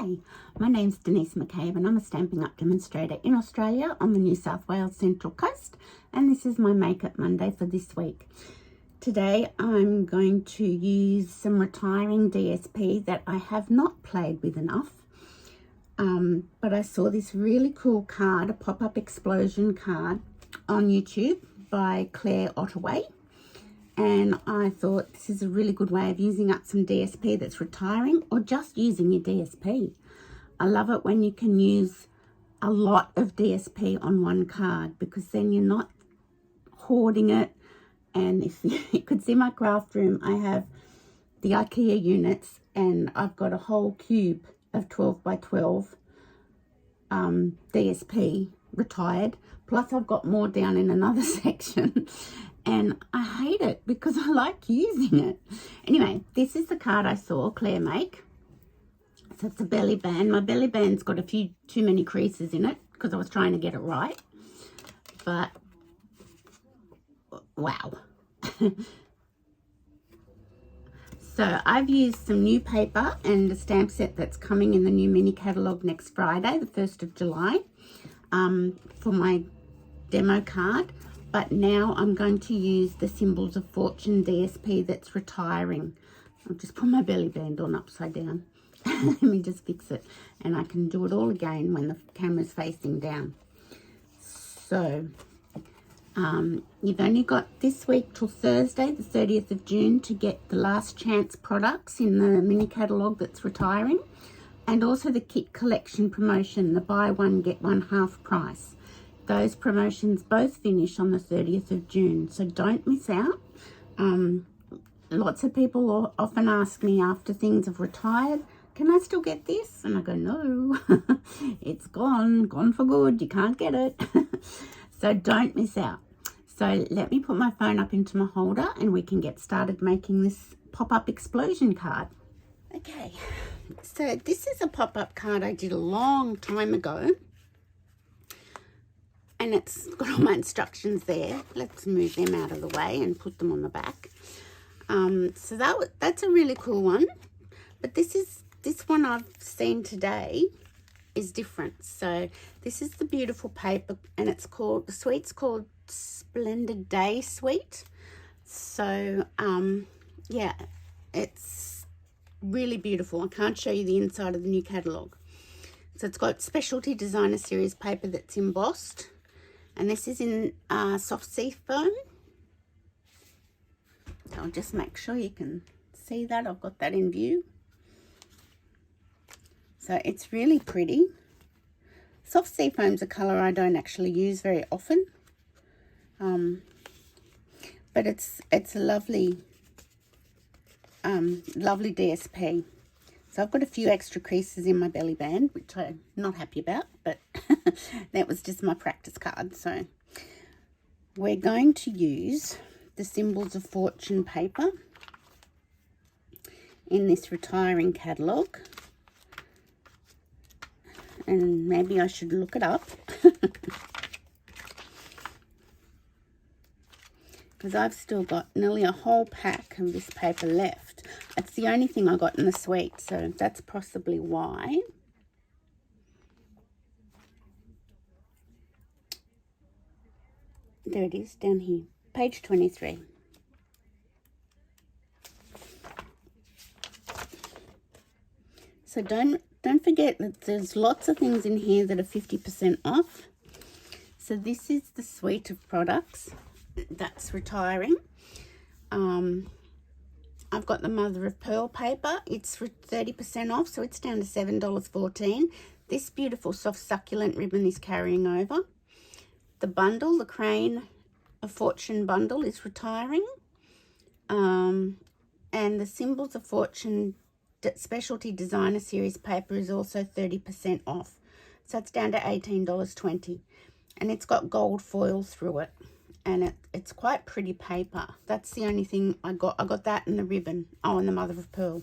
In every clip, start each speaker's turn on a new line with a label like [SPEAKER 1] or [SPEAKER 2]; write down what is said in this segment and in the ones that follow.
[SPEAKER 1] Hi, my name's Denise McCabe and I'm a Stampin' Up demonstrator in Australia on the New South Wales Central Coast, and this is my Makeup Monday for this week. Today I'm going to use some retiring DSP that I have not played with enough, but I saw this really cool card, a pop-up explosion card on YouTube by Claire Ottaway. And I thought this is a really good way of using up some DSP that's retiring, or just using your DSP. I love it when you can use a lot of DSP on one card, because then you're not hoarding it. And if you could see my craft room, I have the IKEA units and I've got a whole cube of 12 by 12 DSP retired. Plus I've got more down in another section. And I hate it because I like using it. Anyway, this is the card I saw Claire make. So it's a belly band. My belly band's got a few too many creases in it because I was trying to get it right. But, wow. So I've used some new paper and a stamp set that's coming in the new mini catalogue next Friday, the 1st of July, for my demo card. But now I'm going to use the Symbols of Fortune DSP that's retiring. I'll just put my belly band on upside down. Let me just fix it. And I can do it all again when the camera's facing down. So, you've only got this week till Thursday, the 30th of June, to get the last chance products in the mini catalogue that's retiring. And also the kit collection promotion, the buy one, get one half price. Those promotions both finish on the 30th of June, so don't miss out. Lots of people often ask me after things have retired, can I still get this? And I go, no, it's gone for good. You can't get it. So don't miss out. So let me put my phone up into my holder and we can get started making this pop-up explosion card. Okay, so this is a pop-up card I did a long time ago. And it's got all my instructions there. Let's move them out of the way and put them on the back. So that's a really cool one. But this one I've seen today is different. So this is the beautiful paper, and it's called, the suite's called Splendid Day Suite. So yeah, it's really beautiful. I can't show you the inside of the new catalogue. So it's got specialty designer series paper that's embossed. And this is in soft sea foam. So I'll just make sure you can see that. I've got that in view. So it's really pretty. Soft sea foam's a colour I don't actually use very often. But it's a lovely, lovely DSP. So I've got a few extra creases in my belly band, which I'm not happy about, but that was just my practice card. So we're going to use the Symbols of Fortune paper in this retiring catalogue. And maybe I should look it up. Because I've still got nearly a whole pack of this paper left. It's the only thing I got in the suite, so that's possibly why. There it is, down here, page 23. So don't forget that there's lots of things in here that are 50% off. So this is the suite of products that's retiring. I've got the mother of pearl paper. It's for 30% off, so it's down to $7.14. This beautiful soft succulent ribbon is carrying over. The bundle, the Crane of Fortune bundle, is retiring. And the Symbols of Fortune specialty designer series paper is also 30% off. So it's down to $18.20. And it's got gold foil through it. And it's quite pretty paper. That's the only thing I got. I got that and the ribbon. Oh, and the mother of pearl.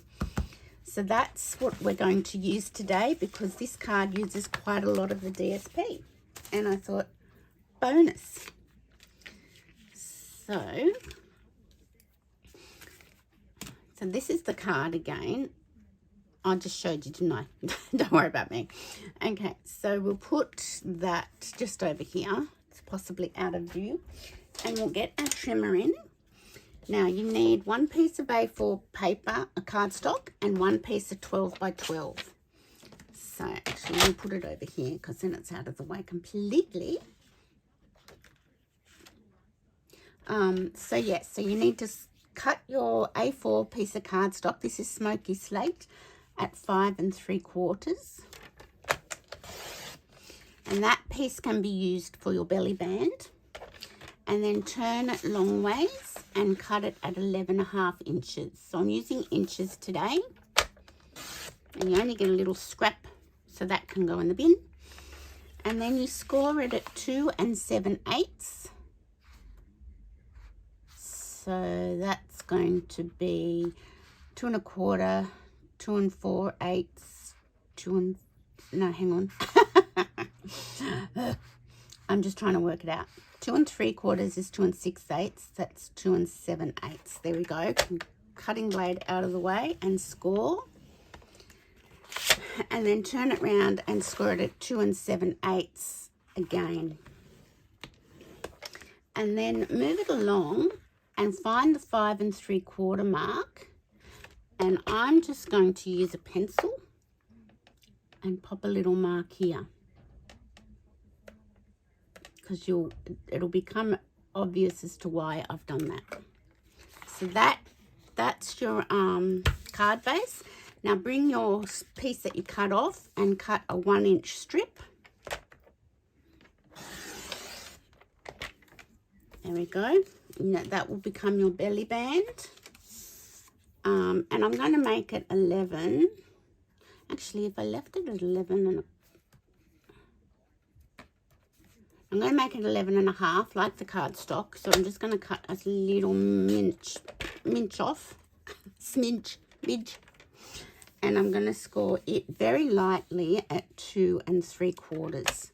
[SPEAKER 1] So that's what we're going to use today, because this card uses quite a lot of the DSP. And I thought, bonus. So this is the card again. I just showed you, didn't I? Don't worry about me. Okay, so we'll put that just over here. It's possibly out of view. And we'll get our trimmer in. Now, you need one piece of A4 paper, a cardstock, and one piece of 12 by 12. So, actually, we'll put it over here because then it's out of the way completely. So you need to cut your A4 piece of cardstock. This is Smoky Slate at 5 3/4. And that piece can be used for your belly band. And then turn it long ways and cut it at 11.5 inches. So I'm using inches today. And you only get a little scrap, so that can go in the bin. And then you score it at 2 7/8. So that's going to be 2 1/4, 2 4/8, no, hang on. I'm just trying to work it out. 2 3/4 is 2 6/8. That's 2 7/8. There we go. Cutting blade out of the way and score. And then turn it round and score it at 2 7/8 again. And then move it along and find the 5 3/4 mark. And I'm just going to use a pencil and pop a little mark here, because it'll become obvious as to why I've done that. So that's your card base. Now bring your piece that you cut off and cut a 1-inch strip. There we go. And that will become your belly band. And I'm going to make it 11. Actually, if I left it at 11 and I'm going to make it 11.5, like the cardstock. So I'm just going to cut a little minch off, smidge, and I'm going to score it very lightly at 2 3/4,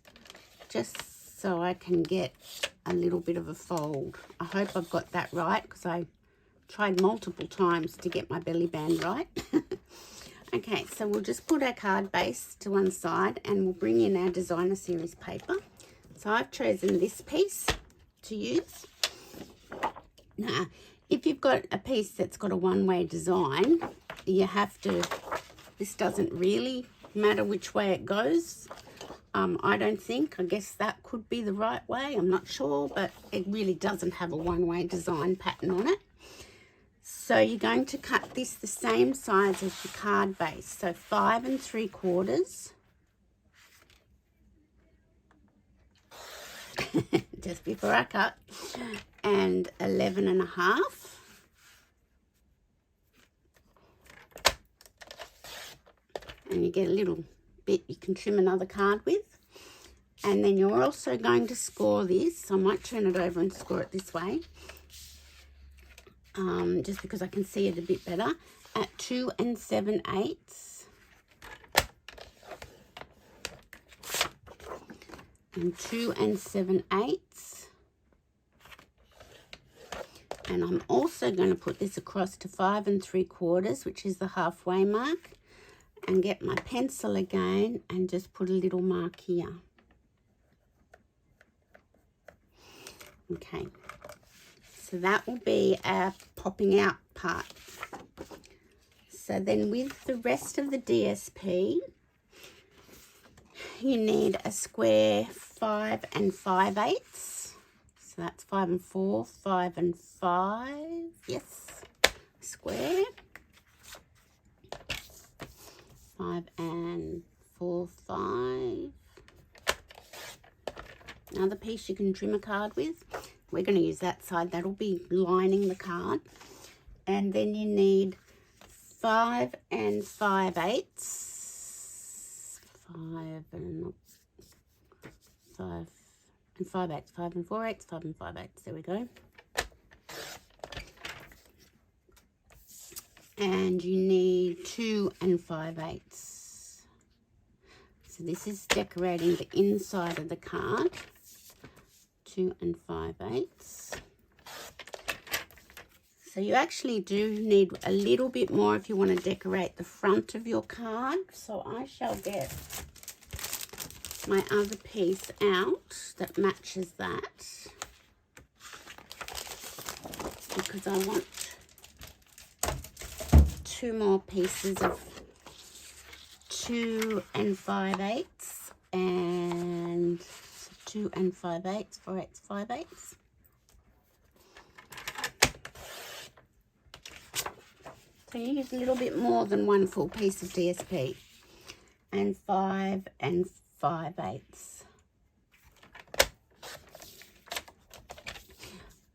[SPEAKER 1] just so I can get a little bit of a fold. I hope I've got that right, because I tried multiple times to get my belly band right. Okay, so we'll just put our card base to one side and we'll bring in our designer series paper. So I've chosen this piece to use. Now, if you've got a piece that's got a one-way design, you have to, this doesn't really matter which way it goes. I don't think, I guess that could be the right way, I'm not sure, but it really doesn't have a one-way design pattern on it. So you're going to cut this the same size as your card base. So 5 3/4. Just before I cut. And 11.5. And you get a little bit you can trim another card with. And then you're also going to score this. I might turn it over and score it this way. Just because I can see it a bit better, at 2 7/8. And 2 7/8. And I'm also going to put this across to 5 3/4, which is the halfway mark, and get my pencil again and just put a little mark here. Okay. So that will be our popping out part. So then with the rest of the DSP, you need a square 5 5/8. So that's 5 4, 5 5. Yes, square. 5 4, 5. Another piece you can trim a card with. We're going to use that side. That'll be lining the card. And then you need 5 5/8. 5 5/8. 5 4/8. 5 5/8. There we go. And you need 2 5/8. So this is decorating the inside of the card. 2 5/8. So you actually do need a little bit more if you want to decorate the front of your card. So I shall get my other piece out that matches that, because I want 2 more pieces of 2 5/8 and 2 5/8, 4/8, 5/8. So you use a little bit more than 1 full piece of DSP, and 5 5/8.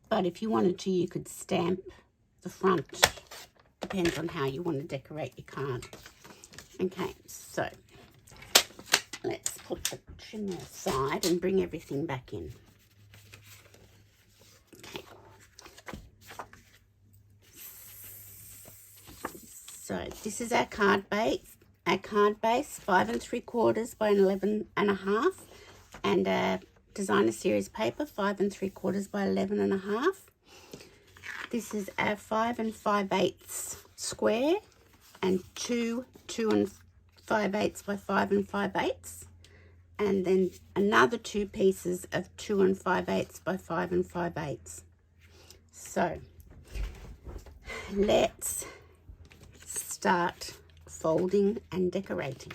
[SPEAKER 1] But if you wanted to, you could stamp the front. Depends on how you want to decorate your card. Okay, so let's put the trimmer aside and bring everything back in. Okay. So this is our card base. Our card base, 5 3/4 by 11.5, and a designer series paper, 5 3/4 by 11.5. This is our 5 5/8 square, and 2 5/8 by 5 5/8, and then another 2 pieces of 2 5/8 by 5 5/8. So let's start folding and decorating.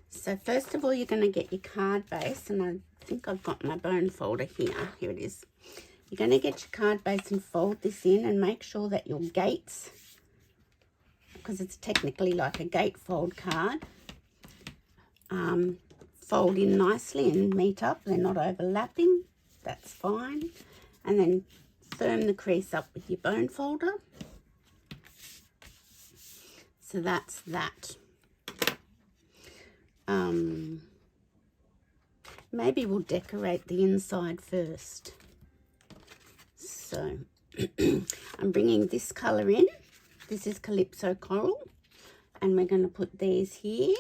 [SPEAKER 1] So first of all, you're going to get your card base, and I think I've got my bone folder here. Here it is. You're going to get your card base and fold this in, and make sure that your gates, because it's technically like a gatefold card, fold in nicely and meet up. They're not overlapping. That's fine. And then firm the crease up with your bone folder. So that's that. Maybe we'll decorate the inside first. So I'm bringing this colour in. This is Calypso Coral, and we're going to put these here,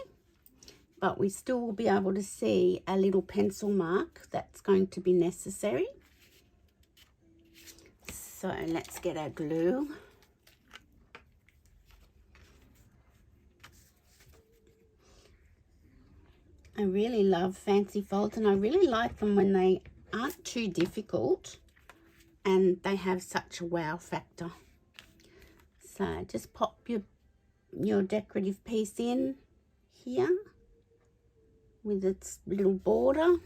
[SPEAKER 1] but we still will be able to see a little pencil mark that's going to be necessary. So let's get our glue. I really love fancy folds, and I really like them when they aren't too difficult and they have such a wow factor. So just pop your decorative piece in here with its little border.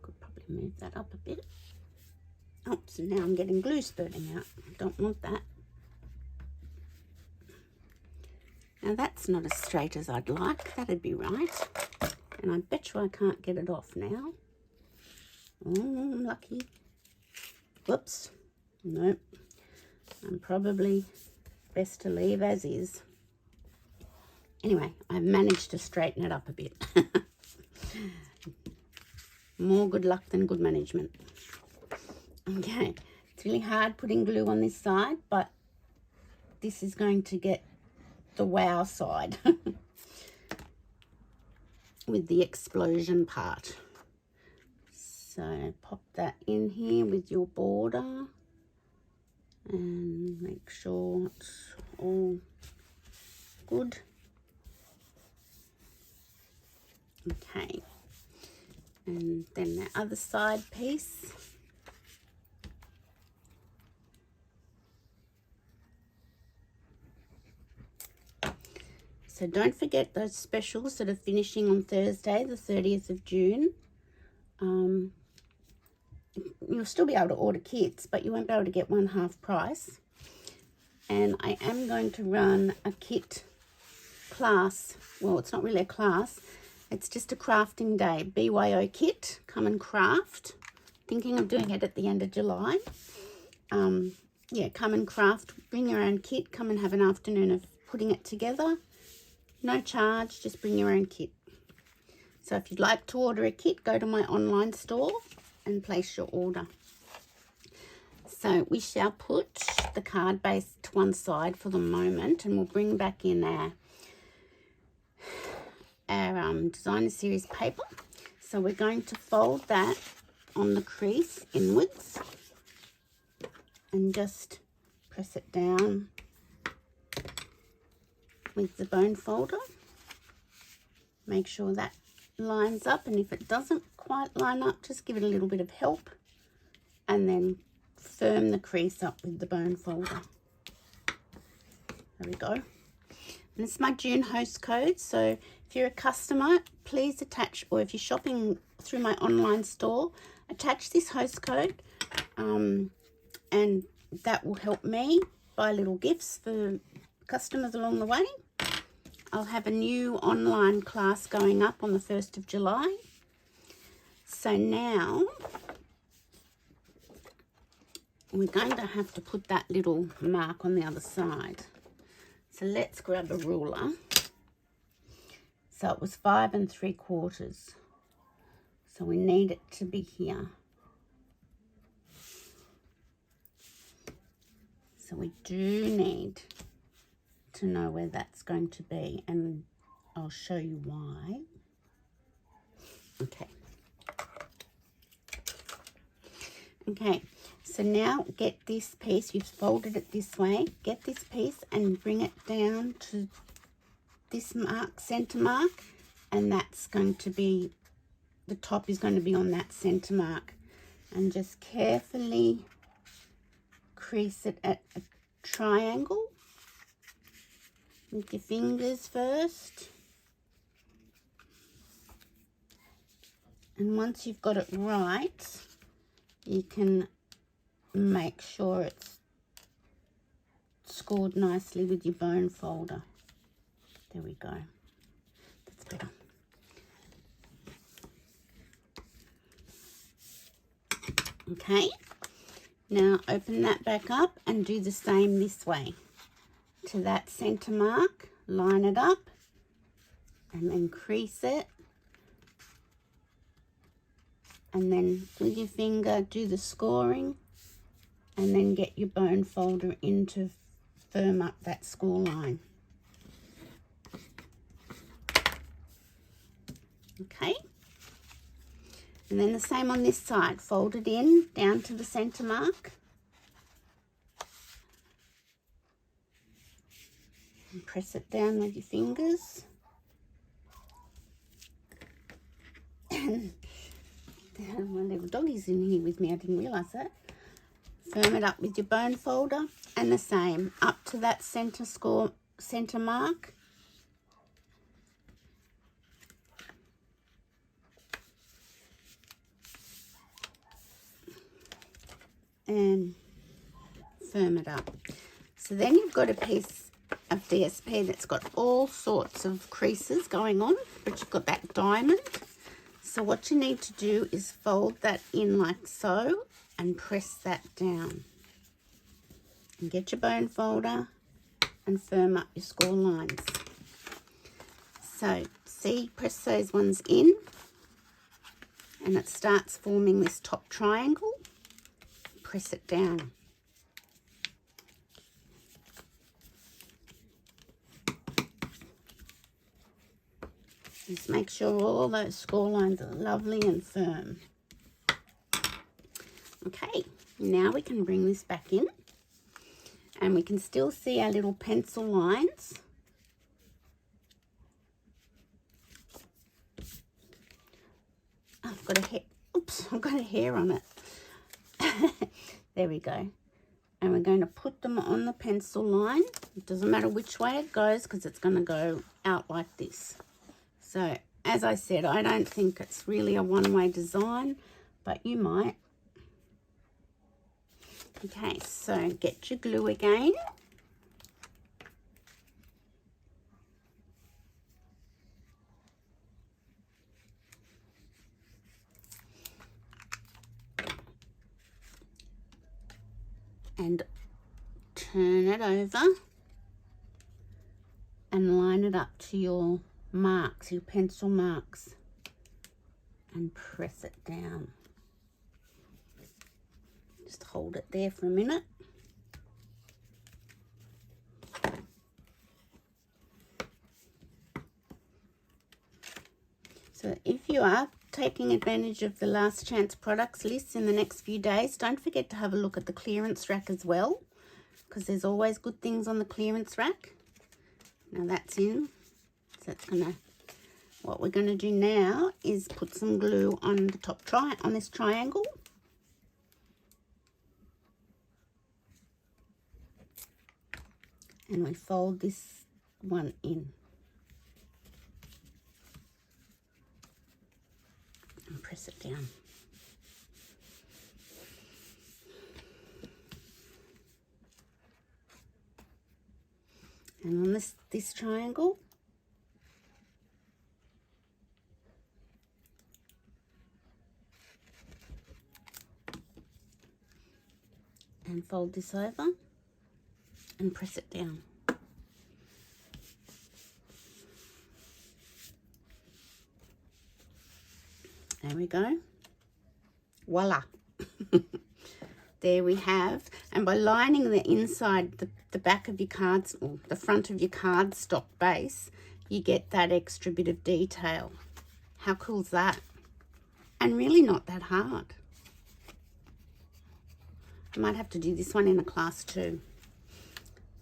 [SPEAKER 1] Could probably move that up a bit. Oops, now I'm getting glue spurting out. Don't want that. Now that's not as straight as I'd like. That'd be right. And I bet you I can't get it off now. Oh, I'm lucky. Whoops. Nope. I'm probably best to leave as is. Anyway, I've managed to straighten it up a bit. More good luck than good management. Okay. It's really hard putting glue on this side, but this is going to get the wow side with the explosion part. So pop that in here with your border and make sure it's all good. Okay, and then the other side piece. So don't forget those specials that are finishing on Thursday, the 30th of June. You'll still be able to order kits, but you won't be able to get one half price. And I am going to run a kit class. Well, it's not really a class. It's just a crafting day. BYO kit, come and craft. Thinking of doing it at the end of July. Yeah, come and craft. Bring your own kit. Come and have an afternoon of putting it together. No charge, just bring your own kit. So if you'd like to order a kit, go to my online store and place your order. So we shall put the card base to one side for the moment, and we'll bring back in our designer series paper. So we're going to fold that on the crease inwards, and just press it down with the bone folder. Make sure that lines up, and if it doesn't quite line up, just give it a little bit of help and then firm the crease up with the bone folder. There we go. And this is my June host code, so if you're a customer, please attach, or if you're shopping through my online store, attach this host code, and that will help me buy little gifts for customers along the way. I'll have a new online class going up on the 1st of July. So now we're going to have to put that little mark on the other side. So let's grab a ruler. So it was 5 3/4. So we need it to be here. So we do need to know where that's going to be, and I'll show you why. Okay, so now get this piece, you've folded it this way, get this piece and bring it down to this mark, center mark, and that's going to be, the top is going to be on that center mark, and just carefully crease it at a triangle with your fingers first. And once you've got it right, you can make sure it's scored nicely with your bone folder. There we go. That's better. Okay, now open that back up and do the same this way. To that center mark, line it up and then crease it, and then with your finger do the scoring, and then get your bone folder in to firm up that score line. Okay, and then the same on this side, fold it in down to the center mark. And press it down with your fingers. And my little doggy's in here with me, I didn't realise that. Firm it up with your bone folder, and the same up to that center mark. And firm it up. So then you've got a piece of DSP that's got all sorts of creases going on, but you've got that diamond. So what you need to do is fold that in like so and press that down. And get your bone folder and firm up your score lines. So see, press those ones in and it starts forming this top triangle. Press it down. Just make sure all those score lines are lovely and firm. Okay, now we can bring this back in, and we can still see our little pencil lines. I've got a hair, oops, I've got a hair on it. There we go. And we're going to put them on the pencil line. It doesn't matter which way it goes because it's going to go out like this. So, as I said, I don't think it's really a one-way design, but you might. Okay, so get your glue again. And turn it over and line it up to your marks, your pencil marks, and press it down. Just hold it there for a minute. So if you are taking advantage of the last chance products list in the next few days, don't forget to have a look at the clearance rack as well, because there's always good things on the clearance rack. Now that's in. So that's what we're gonna do now is put some glue on the top on this triangle. And we fold this one in. And press it down. And on this triangle, and fold this over and press it down. There we go. Voila. There we have. And by lining the inside, the back of your cards, or the front of your cardstock base, you get that extra bit of detail. How cool is that? And really not that hard. I might have to do this one in a class too.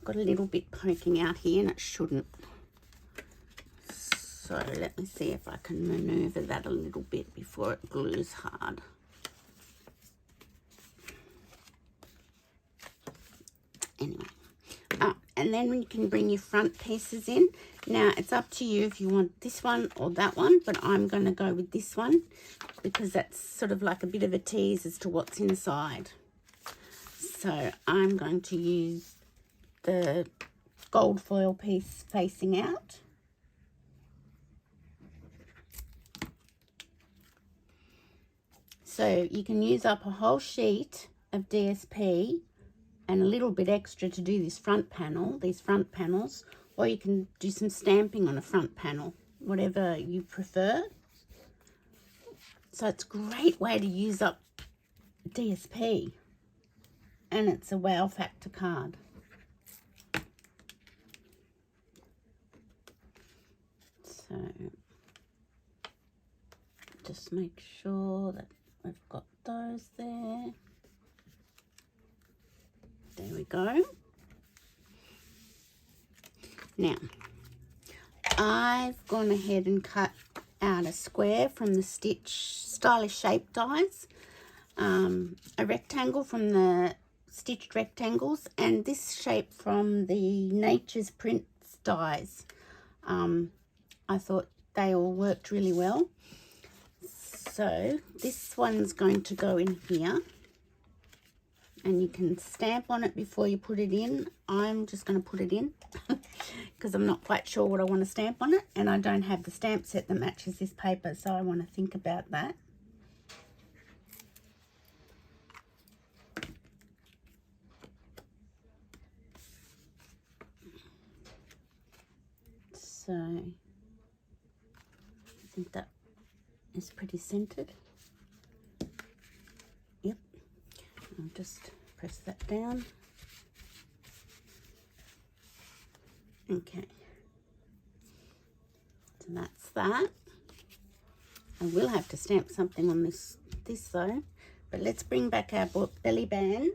[SPEAKER 1] Got a little bit poking out here and it shouldn't. So let me see if I can maneuver that a little bit before it glues hard. Anyway, and then you can bring your front pieces in. Now it's up to you if you want this one or that one, but I'm going to go with this one because that's sort of like a bit of a tease as to what's inside. So I'm going to use the gold foil piece facing out. So you can use up a whole sheet of DSP and a little bit extra to do this front panel, these front panels, or you can do some stamping on a front panel, whatever you prefer. So it's a great way to use up DSP, and it's a wow factor card. So just make sure that we've got those there. There we go. Now, I've gone ahead and cut out a square from the Stylish Shape dies, a rectangle from the Stitched Rectangles, and this shape from the Nature's Prints dies. I thought they all worked really well. So this one's going to go in here, and you can stamp on it before you put it in. I'm just going to put it in because I'm not quite sure what I want to stamp on it, and I don't have the stamp set that matches this paper, so I want to think about that. So I think that is pretty centered. Yep. I'll just press that down. Okay. So that's that. I will have to stamp something on this though. But let's bring back our belly band.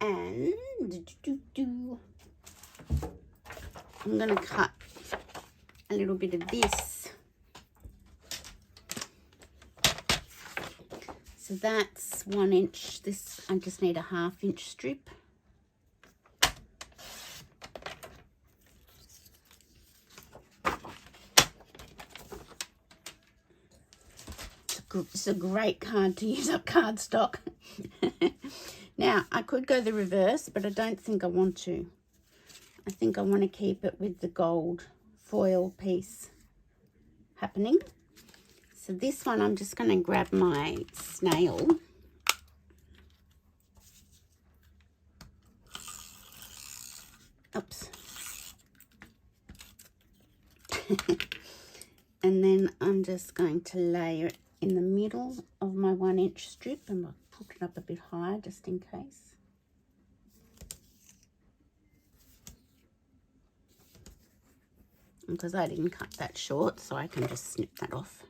[SPEAKER 1] And I'm going to cut a little bit of this. So that's 1 inch. This, I just need a 1/2 inch strip. It's a great card to use up cardstock. Now, I could go the reverse, but I don't think I want to. I think I want to keep it with the gold foil piece happening. So this one, I'm just going to grab my snail. Oops. And then I'm just going to layer it in the middle of my 1 inch strip, and I'll put it up a bit higher just in case. Because I didn't cut that short, so I can just snip that off.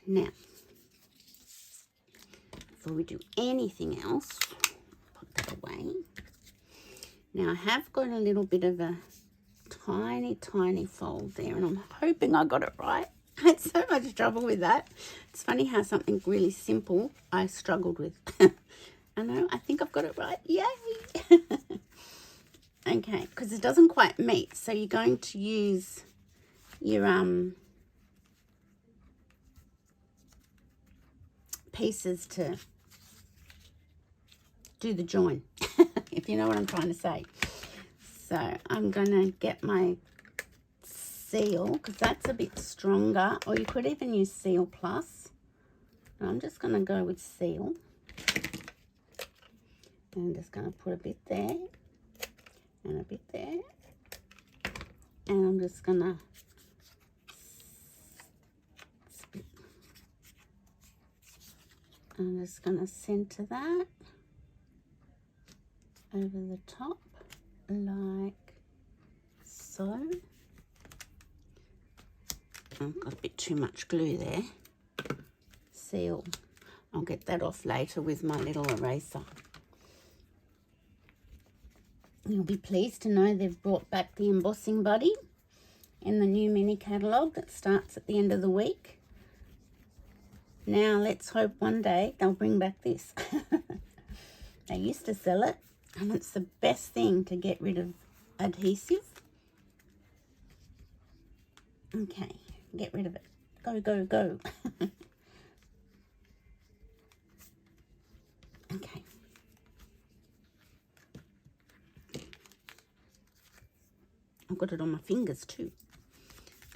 [SPEAKER 1] Now, before we do anything else, put that away. Now I have got a little bit of a tiny fold there, and I'm hoping I got it right. I had so much trouble with that. It's funny how something really simple I struggled with. I know, I think I've got it right. Yay! Okay, because it doesn't quite meet, so you're going to use your pieces to do the join, if you know what I'm trying to say. So I'm going to get my Seal, because that's a bit stronger, or you could even use Seal Plus. I'm just going to go with Seal. And I'm just going to put a bit there and a bit there, and I'm just going to center that over the top like so. I've got a bit too much glue there. Seal. I'll get that off later with my little eraser. You'll be pleased to know they've brought back the embossing buddy in the new mini catalogue that starts at the end of the week. Now let's hope one day they'll bring back this. They used to sell it, and it's the best thing to get rid of adhesive. Okay, get rid of it. Go, go, go. Okay. I've got it on my fingers too.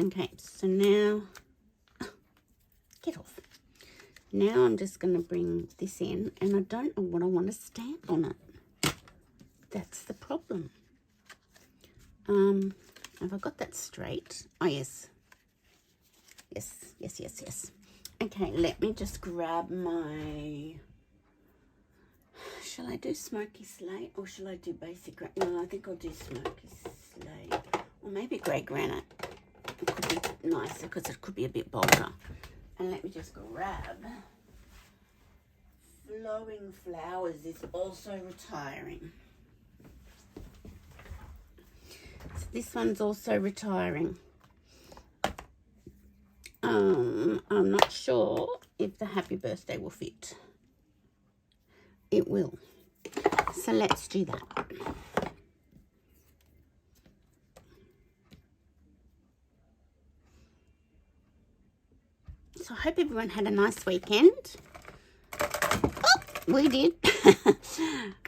[SPEAKER 1] Okay, so now, get off. Now I'm just going to bring this in, and I don't know what I want to stamp on it. That's the problem. Have I got that straight? Oh, yes. Yes. Okay, let me just grab my... Shall I do smoky slate or shall I do basic? No, I think I'll do smoky slate. Or maybe grey granite. It could be nicer because it could be a bit bolder. And let me just grab Flowing Flowers is also retiring. So this one's also retiring. I'm not sure if the happy birthday will fit. It will. So let's do that. So I hope everyone had a nice weekend. Oh, we did.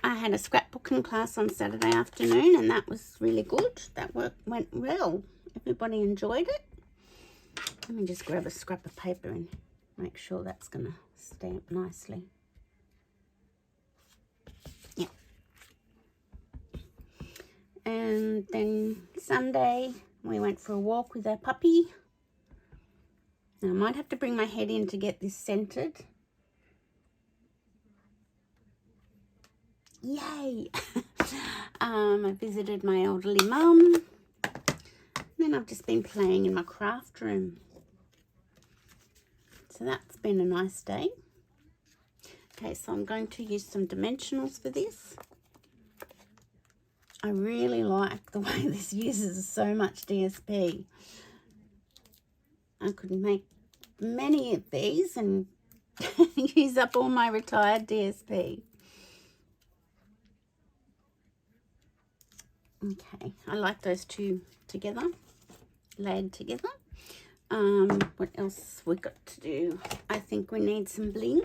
[SPEAKER 1] I had a scrapbooking class on Saturday afternoon, and that was really good. That work went well. Everybody enjoyed it. Let me just grab a scrap of paper and make sure that's going to stamp nicely. Yeah. And then Sunday, we went for a walk with our puppy. Now, I might have to bring my head in to get this centered. Yay! I visited my elderly mum. Then I've just been playing in my craft room. So that's been a nice day. Okay, so I'm going to use some dimensionals for this. I really like the way this uses so much DSP. I could make many of these and use up all my retired DSP. Okay, I like those two together, laid together. What else we got to do? I think we need some bling.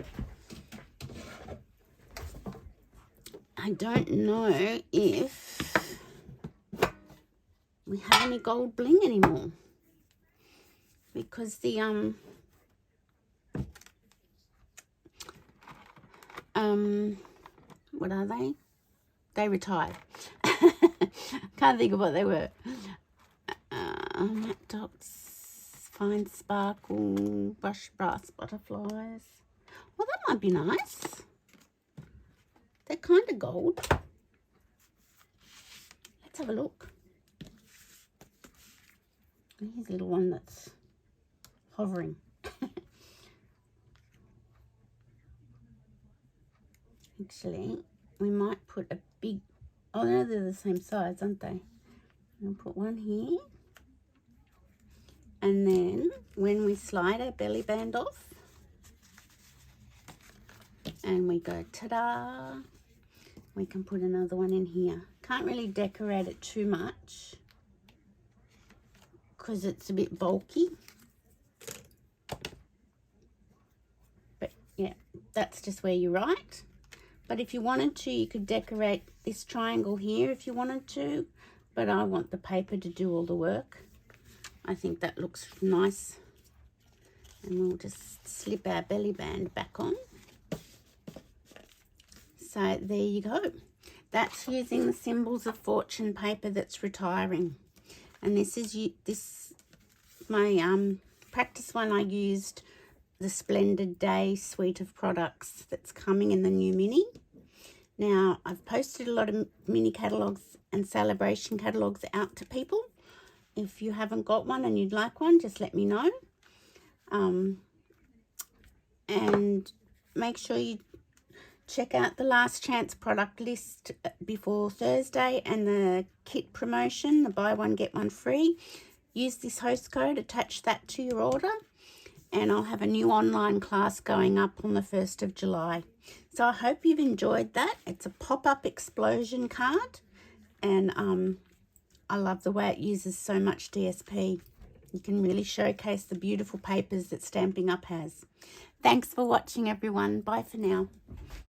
[SPEAKER 1] I don't know if we have any gold bling anymore, because the what are they? They retired. Can't think of what they were. Matte dots, fine sparkle, brush brass butterflies. Well, that might be nice. They're kind of gold. Let's have a look. Here's a little one that's hovering. Actually, we might put a big, oh no, they're the same size, aren't they? I'll put one here. And then when we slide our belly band off and we go ta-da, we can put another one in here. Can't really decorate it too much because it's a bit bulky. But yeah, that's just where you write. But if you wanted to, you could decorate this triangle here if you wanted to. But I want the paper to do all the work. I think that looks nice. And we'll just slip our belly band back on. So there you go. That's using the Symbols of Fortune paper that's retiring. And this is my practice one. I used the Splendid Day suite of products that's coming in the new mini. Now, I've posted a lot of mini catalogues and celebration catalogues out to people. If you haven't got one and you'd like one, just let me know. And make sure you check out the last chance product list before Thursday and the kit promotion, the buy one get one free. Use this host code, attach that to your order, and I'll have a new online class going up on the 1st of July. So I hope you've enjoyed that. It's a pop-up explosion card, and I love the way it uses so much DSP. You can really showcase the beautiful papers that Stampin' Up has. Thanks for watching, everyone. Bye for now.